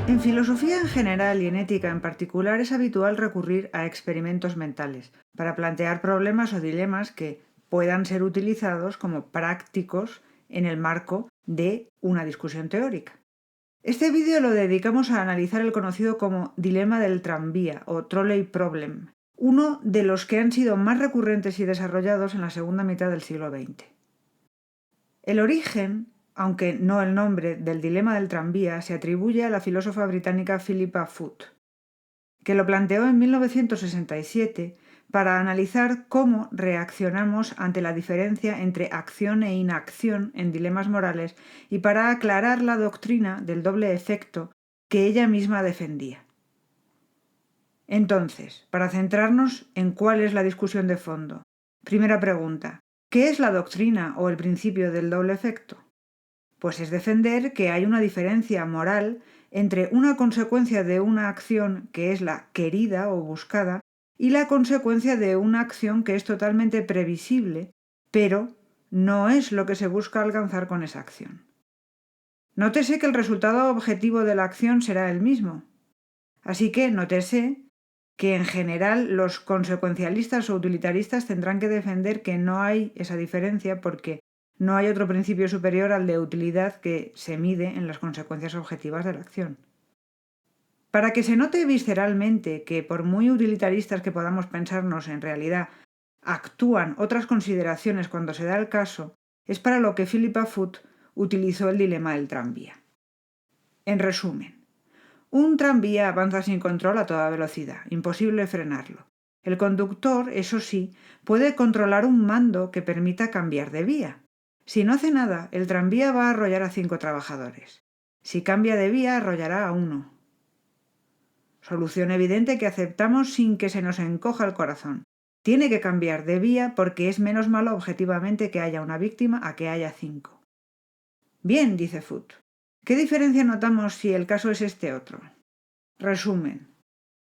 En filosofía en general y en ética en particular es habitual recurrir a experimentos mentales para plantear problemas o dilemas que puedan ser utilizados como prácticos en el marco de una discusión teórica. Este vídeo lo dedicamos a analizar el conocido como dilema del tranvía o trolley problem, uno de los que han sido más recurrentes y desarrollados en la segunda mitad del siglo XX. El origen, aunque no el nombre, del dilema del tranvía se atribuye a la filósofa británica Philippa Foot, que lo planteó en 1967 para analizar cómo reaccionamos ante la diferencia entre acción e inacción en dilemas morales y para aclarar la doctrina del doble efecto que ella misma defendía. Entonces, para centrarnos en cuál es la discusión de fondo, primera pregunta: ¿qué es la doctrina o el principio del doble efecto? Pues es defender que hay una diferencia moral entre una consecuencia de una acción que es la querida o buscada y la consecuencia de una acción que es totalmente previsible, pero no es lo que se busca alcanzar con esa acción. Nótese que el resultado objetivo de la acción será el mismo. Así que nótese que en general los consecuencialistas o utilitaristas tendrán que defender que no hay esa diferencia porque no hay otro principio superior al de utilidad que se mide en las consecuencias objetivas de la acción. Para que se note visceralmente que por muy utilitaristas que podamos pensarnos, en realidad actúan otras consideraciones cuando se da el caso, es para lo que Philippa Foot utilizó el dilema del tranvía. En resumen, un tranvía avanza sin control a toda velocidad, imposible frenarlo. El conductor, eso sí, puede controlar un mando que permita cambiar de vía. Si no hace nada, el tranvía va a arrollar a 5 trabajadores. Si cambia de vía, arrollará a 1. Solución evidente que aceptamos sin que se nos encoja el corazón. Tiene que cambiar de vía porque es menos malo objetivamente que haya una víctima a que haya 5. Bien, dice Foot. ¿Qué diferencia notamos si el caso es este otro? Resumen.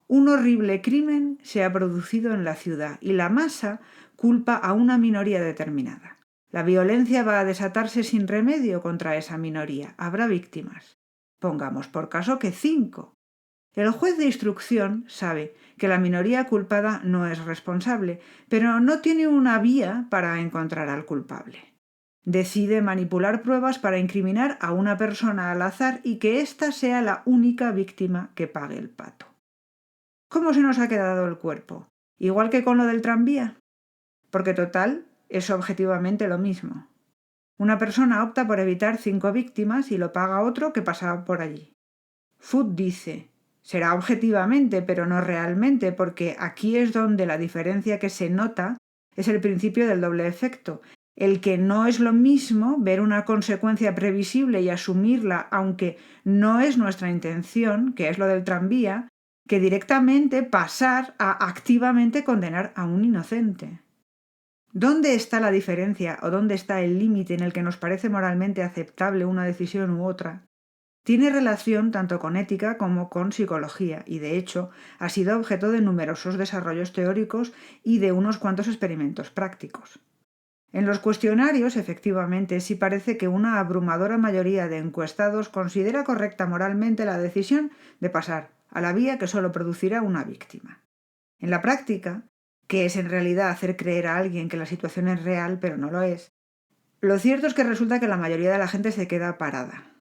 Un horrible crimen se ha producido en la ciudad y la masa culpa a una minoría determinada. La violencia va a desatarse sin remedio contra esa minoría. Habrá víctimas. Pongamos por caso que 5. El juez de instrucción sabe que la minoría culpada no es responsable, pero no tiene una vía para encontrar al culpable. Decide manipular pruebas para incriminar a una persona al azar y que ésta sea la única víctima que pague el pato. ¿Cómo se nos ha quedado el cuerpo? ¿Igual que con lo del tranvía? Porque total, es objetivamente lo mismo. Una persona opta por evitar 5 víctimas y lo paga otro que pasaba por allí. Foot dice, será objetivamente, pero no realmente, porque aquí es donde la diferencia que se nota es el principio del doble efecto, el que no es lo mismo ver una consecuencia previsible y asumirla, aunque no es nuestra intención, que es lo del tranvía, que directamente pasar a activamente condenar a un inocente. ¿Dónde está la diferencia o dónde está el límite en el que nos parece moralmente aceptable una decisión u otra? Tiene relación tanto con ética como con psicología y, de hecho, ha sido objeto de numerosos desarrollos teóricos y de unos cuantos experimentos prácticos. En los cuestionarios, efectivamente, sí parece que una abrumadora mayoría de encuestados considera correcta moralmente la decisión de pasar a la vía que solo producirá una víctima. En la práctica, que es en realidad hacer creer a alguien que la situación es real pero no lo es, lo cierto es que resulta que la mayoría de la gente se queda parada.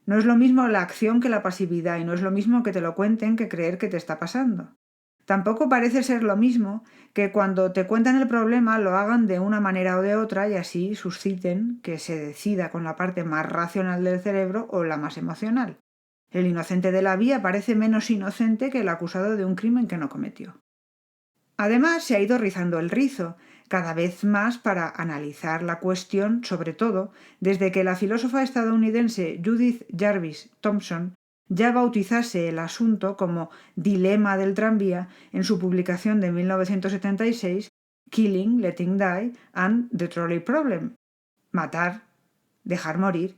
No es lo mismo la acción que la pasividad y no es lo mismo que te lo cuenten que creer que te está pasando. Tampoco parece ser lo mismo que cuando te cuentan el problema lo hagan de una manera o de otra y así susciten que se decida con la parte más racional del cerebro o la más emocional. El inocente de la vía parece menos inocente que el acusado de un crimen que no cometió. Además, se ha ido rizando el rizo, cada vez más para analizar la cuestión, sobre todo desde que la filósofa estadounidense Judith Jarvis Thomson ya bautizase el asunto como dilema del tranvía en su publicación de 1976, Killing, Letting Die and the Trolley Problem, matar, dejar morir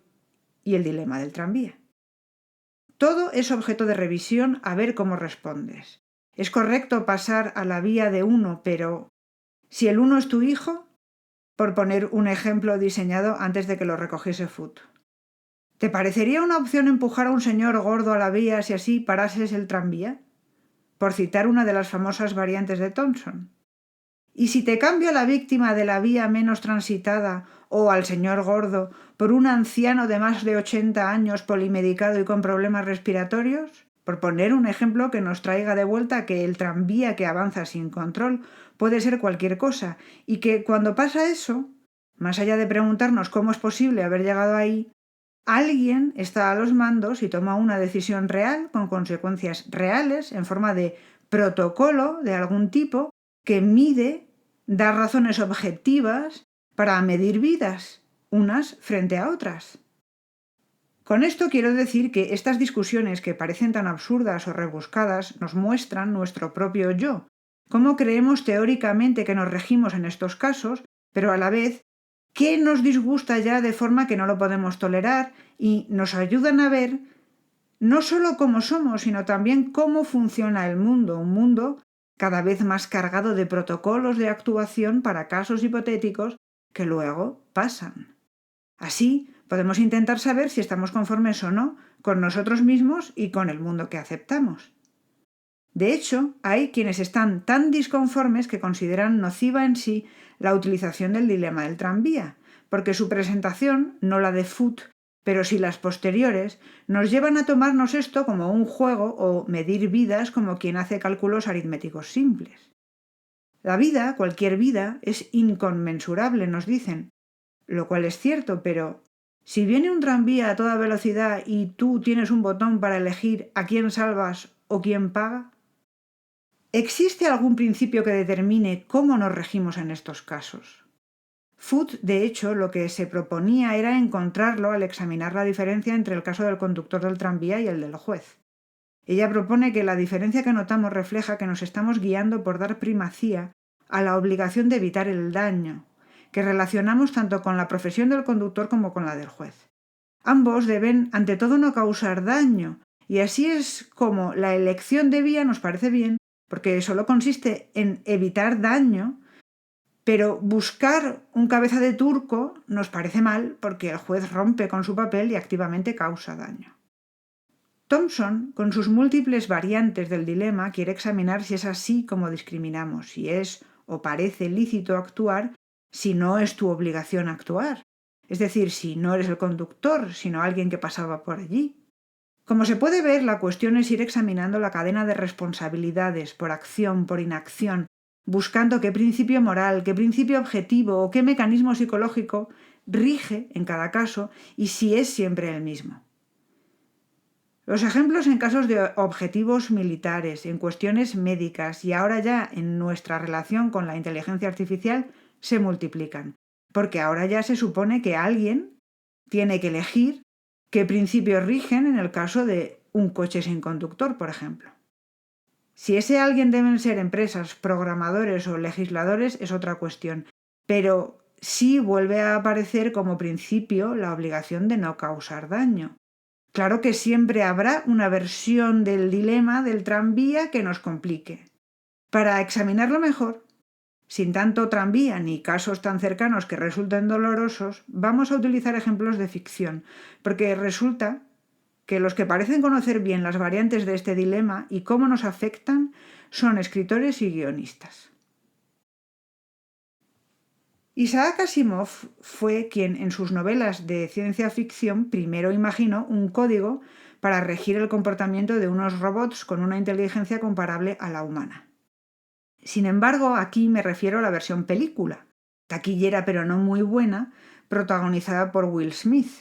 y el dilema del tranvía. Todo es objeto de revisión a ver cómo respondes. Es correcto pasar a la vía de uno, pero si el uno es tu hijo, por poner un ejemplo diseñado antes de que lo recogiese Foot. ¿Te parecería una opción empujar a un señor gordo a la vía si así parases el tranvía? Por citar una de las famosas variantes de Thomson. ¿Y si te cambio a la víctima de la vía menos transitada o al señor gordo por un anciano de más de 80 años polimedicado y con problemas respiratorios? Por poner un ejemplo que nos traiga de vuelta que el tranvía que avanza sin control puede ser cualquier cosa y que cuando pasa eso, más allá de preguntarnos cómo es posible haber llegado ahí, alguien está a los mandos y toma una decisión real con consecuencias reales en forma de protocolo de algún tipo que mide, da razones objetivas para medir vidas, unas frente a otras. Con esto quiero decir que estas discusiones que parecen tan absurdas o rebuscadas nos muestran nuestro propio yo, cómo creemos teóricamente que nos regimos en estos casos, pero a la vez qué nos disgusta ya de forma que no lo podemos tolerar y nos ayudan a ver no solo cómo somos, sino también cómo funciona el mundo, un mundo cada vez más cargado de protocolos de actuación para casos hipotéticos que luego pasan. Así podemos intentar saber si estamos conformes o no con nosotros mismos y con el mundo que aceptamos. De hecho, hay quienes están tan disconformes que consideran nociva en sí la utilización del dilema del tranvía, porque su presentación, no la de Foot, pero sí las posteriores, nos llevan a tomarnos esto como un juego o medir vidas como quien hace cálculos aritméticos simples. La vida, cualquier vida, es inconmensurable, nos dicen, lo cual es cierto, pero si viene un tranvía a toda velocidad y tú tienes un botón para elegir a quién salvas o quién paga, ¿existe algún principio que determine cómo nos regimos en estos casos? Foot, de hecho, lo que se proponía era encontrarlo al examinar la diferencia entre el caso del conductor del tranvía y el del juez. Ella propone que la diferencia que notamos refleja que nos estamos guiando por dar primacía a la obligación de evitar el daño, que relacionamos tanto con la profesión del conductor como con la del juez. Ambos deben, ante todo, no causar daño, y así es como la elección de vía nos parece bien, porque solo consiste en evitar daño, pero buscar un cabeza de turco nos parece mal porque el juez rompe con su papel y activamente causa daño. Thomson, con sus múltiples variantes del dilema, quiere examinar si es así como discriminamos, si es o parece lícito actuar, si no es tu obligación actuar, es decir, si no eres el conductor, sino alguien que pasaba por allí. Como se puede ver, la cuestión es ir examinando la cadena de responsabilidades por acción, por inacción, buscando qué principio moral, qué principio objetivo o qué mecanismo psicológico rige en cada caso y si es siempre el mismo. Los ejemplos en casos de objetivos militares, en cuestiones médicas y ahora ya en nuestra relación con la inteligencia artificial se multiplican, porque ahora ya se supone que alguien tiene que elegir qué principios rigen en el caso de un coche sin conductor, por ejemplo. Si ese alguien deben ser empresas, programadores o legisladores es otra cuestión, pero sí vuelve a aparecer como principio la obligación de no causar daño. Claro que siempre habrá una versión del dilema del tranvía que nos complique. Para examinarlo mejor, sin tanto tranvía ni casos tan cercanos que resulten dolorosos, vamos a utilizar ejemplos de ficción, porque resulta que los que parecen conocer bien las variantes de este dilema y cómo nos afectan son escritores y guionistas. Isaac Asimov fue quien en sus novelas de ciencia ficción primero imaginó un código para regir el comportamiento de unos robots con una inteligencia comparable a la humana. Sin embargo, aquí me refiero a la versión película, taquillera pero no muy buena, protagonizada por Will Smith.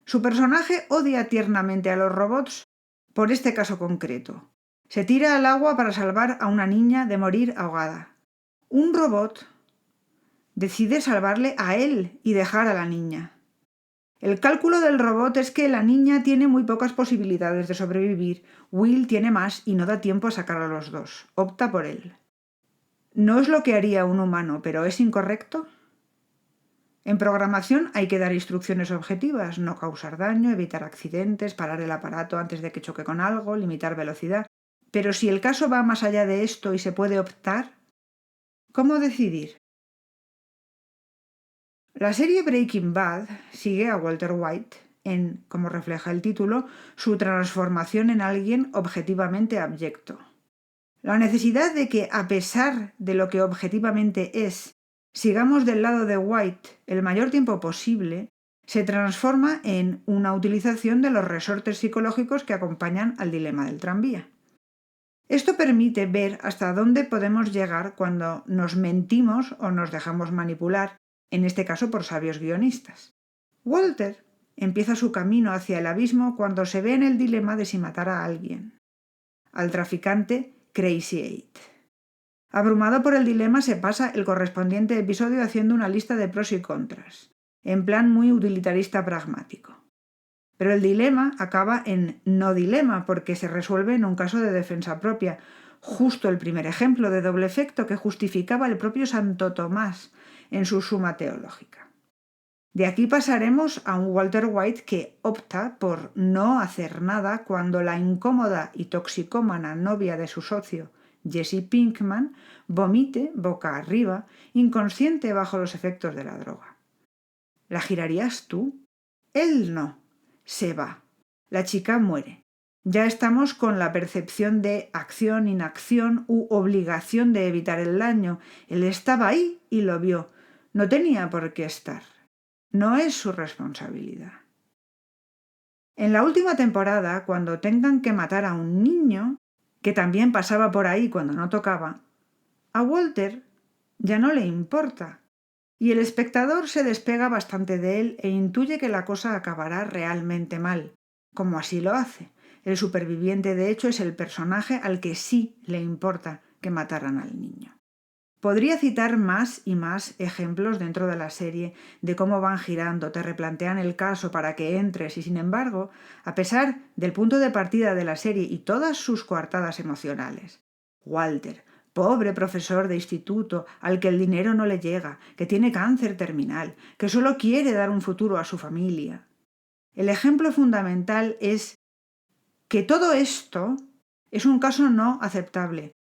Su personaje odia tiernamente a los robots por este caso concreto. Se tira al agua para salvar a una niña de morir ahogada. Un robot decide salvarle a él y dejar a la niña. El cálculo del robot es que la niña tiene muy pocas posibilidades de sobrevivir, Will tiene más y no da tiempo a sacar a los dos. Opta por él. No es lo que haría un humano, pero ¿es incorrecto? En programación hay que dar instrucciones objetivas, no causar daño, evitar accidentes, parar el aparato antes de que choque con algo, limitar velocidad. Pero si el caso va más allá de esto y se puede optar, ¿cómo decidir? La serie Breaking Bad sigue a Walter White en, como refleja el título, su transformación en alguien objetivamente abyecto. La necesidad de que, a pesar de lo que objetivamente es, sigamos del lado de White el mayor tiempo posible, se transforma en una utilización de los resortes psicológicos que acompañan al dilema del tranvía. Esto permite ver hasta dónde podemos llegar cuando nos mentimos o nos dejamos manipular, en este caso por sabios guionistas. Walter empieza su camino hacia el abismo cuando se ve en el dilema de si matar a alguien, al traficante Crazy Eight. Abrumado por el dilema, se pasa el correspondiente episodio haciendo una lista de pros y contras, en plan muy utilitarista pragmático. Pero el dilema acaba en no dilema porque se resuelve en un caso de defensa propia, justo el primer ejemplo de doble efecto que justificaba el propio Santo Tomás en su Suma Teológica. De aquí pasaremos a un Walter White que opta por no hacer nada cuando la incómoda y toxicómana novia de su socio, Jesse Pinkman, vomite boca arriba, inconsciente bajo los efectos de la droga. ¿La girarías tú? Él no. Se va. La chica muere. Ya estamos con la percepción de acción, inacción u obligación de evitar el daño. Él estaba ahí y lo vio. No tenía por qué estar. No es su responsabilidad. En la última temporada, cuando tengan que matar a un niño, que también pasaba por ahí cuando no tocaba, a Walter ya no le importa, y el espectador se despega bastante de él e intuye que la cosa acabará realmente mal, como así lo hace. El superviviente, de hecho, es el personaje al que sí le importa que mataran al niño. Podría citar más y más ejemplos dentro de la serie de cómo van girando, te replantean el caso para que entres y, sin embargo, a pesar del punto de partida de la serie y todas sus coartadas emocionales, Walter, pobre profesor de instituto al que el dinero no le llega, que tiene cáncer terminal, que solo quiere dar un futuro a su familia. El ejemplo fundamental es que todo esto es un caso no aceptable,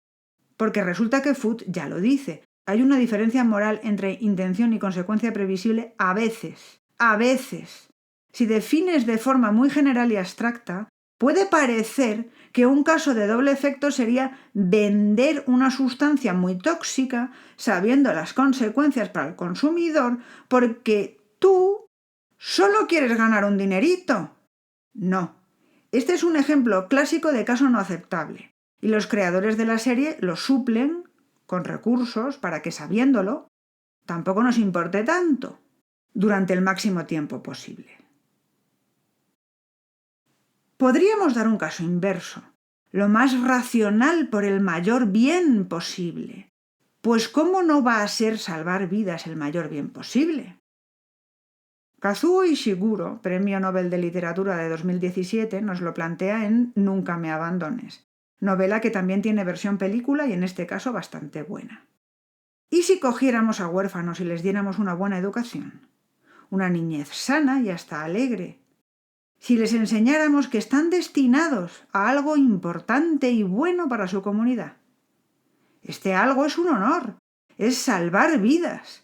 porque resulta que Foot ya lo dice. Hay una diferencia moral entre intención y consecuencia previsible a veces. A veces. Si defines de forma muy general y abstracta, puede parecer que un caso de doble efecto sería vender una sustancia muy tóxica sabiendo las consecuencias para el consumidor porque tú solo quieres ganar un dinerito. No. Este es un ejemplo clásico de caso no aceptable. Y los creadores de la serie lo suplen con recursos para que, sabiéndolo, tampoco nos importe tanto durante el máximo tiempo posible. Podríamos dar un caso inverso, lo más racional por el mayor bien posible. Pues ¿cómo no va a ser salvar vidas el mayor bien posible? Kazuo Ishiguro, Premio Nobel de Literatura de 2017, nos lo plantea en Nunca me abandones, novela que también tiene versión película y en este caso bastante buena. ¿Y si cogiéramos a huérfanos y les diéramos una buena educación? Una niñez sana y hasta alegre. Si les enseñáramos que están destinados a algo importante y bueno para su comunidad. Este algo es un honor, es salvar vidas.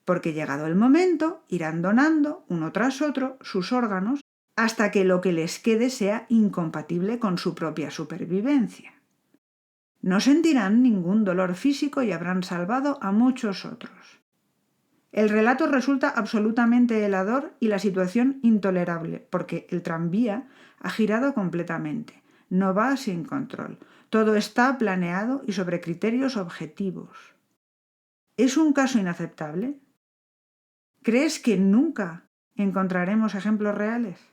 Porque llegado el momento, irán donando, uno tras otro, sus órganos hasta que lo que les quede sea incompatible con su propia supervivencia. No sentirán ningún dolor físico y habrán salvado a muchos otros. El relato resulta absolutamente helador y la situación intolerable, porque el tranvía ha girado completamente, no va sin control, todo está planeado y sobre criterios objetivos. ¿Es un caso inaceptable? ¿Crees que nunca encontraremos ejemplos reales?